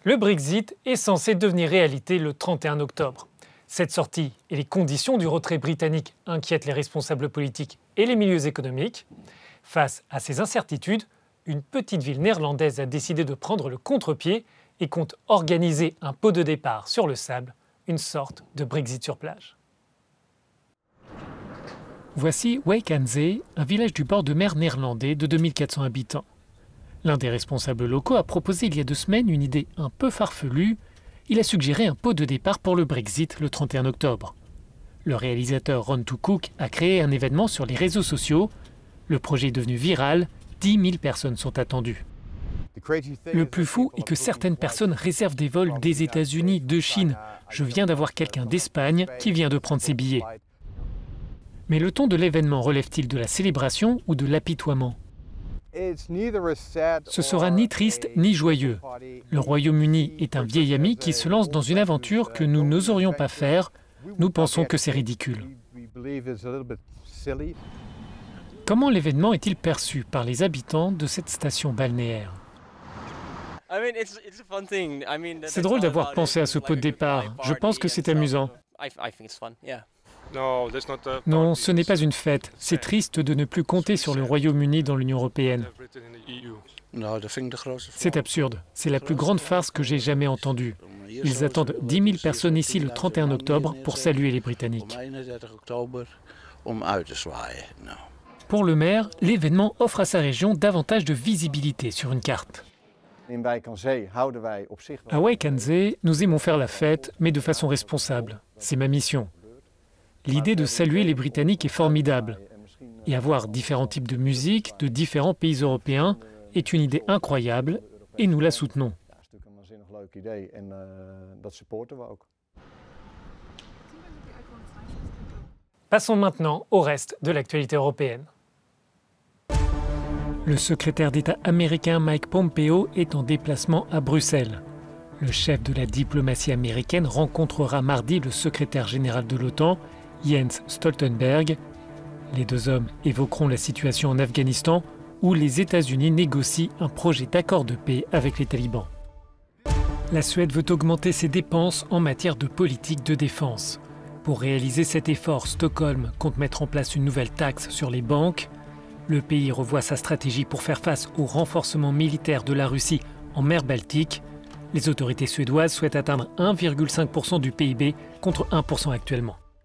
Le Brexit est censé devenir réalité le 31 octobre. Cette sortie et les conditions du retrait britannique inquiètent les responsables politiques et les milieux économiques. Face à ces incertitudes, une petite ville néerlandaise a décidé de prendre le contre-pied et compte organiser un pot de départ sur le sable, une sorte de Brexit sur plage. Voici Wijk aan Zee, un village du bord de mer néerlandais de 2400 habitants. L'un des responsables locaux a proposé il y a 2 semaines une idée un peu farfelue. Il a suggéré un pot de départ pour le Brexit le 31 octobre. Le réalisateur Ron Toucook a créé un événement sur les réseaux sociaux. Le projet est devenu viral, 10 000 personnes sont attendues. Le plus fou est que certaines personnes réservent des vols des États-Unis, de Chine. Je viens d'avoir quelqu'un d'Espagne qui vient de prendre ses billets. Mais le ton de l'événement relève-t-il de la célébration ou de l'apitoiement ? Ce sera ni triste ni joyeux. Le Royaume-Uni est un vieil ami qui se lance dans une aventure que nous n'oserions pas faire. Nous pensons que c'est ridicule. Comment l'événement est-il perçu par les habitants de cette station balnéaire ? C'est drôle d'avoir pensé à ce pot de départ. Je pense que c'est amusant. Non, ce n'est pas une fête. C'est triste de ne plus compter sur le Royaume-Uni dans l'Union européenne. C'est absurde. C'est la plus grande farce que j'ai jamais entendue. Ils attendent 10 000 personnes ici le 31 octobre pour saluer les Britanniques. Pour le maire, l'événement offre à sa région davantage de visibilité sur une carte. À Wijk aan Zee, nous aimons faire la fête, mais de façon responsable. C'est ma mission. L'idée de saluer les Britanniques est formidable. Et avoir différents types de musique de différents pays européens est une idée incroyable et nous la soutenons. Passons maintenant au reste de l'actualité européenne. Le secrétaire d'État américain Mike Pompeo est en déplacement à Bruxelles. Le chef de la diplomatie américaine rencontrera mardi le secrétaire général de l'OTAN, Jens Stoltenberg. Les 2 hommes évoqueront la situation en Afghanistan où les États-Unis négocient un projet d'accord de paix avec les talibans. La Suède veut augmenter ses dépenses en matière de politique de défense. Pour réaliser cet effort, Stockholm compte mettre en place une nouvelle taxe sur les banques. Le pays revoit sa stratégie pour faire face au renforcement militaire de la Russie en mer Baltique. Les autorités suédoises souhaitent atteindre 1,5% du PIB contre 1% actuellement.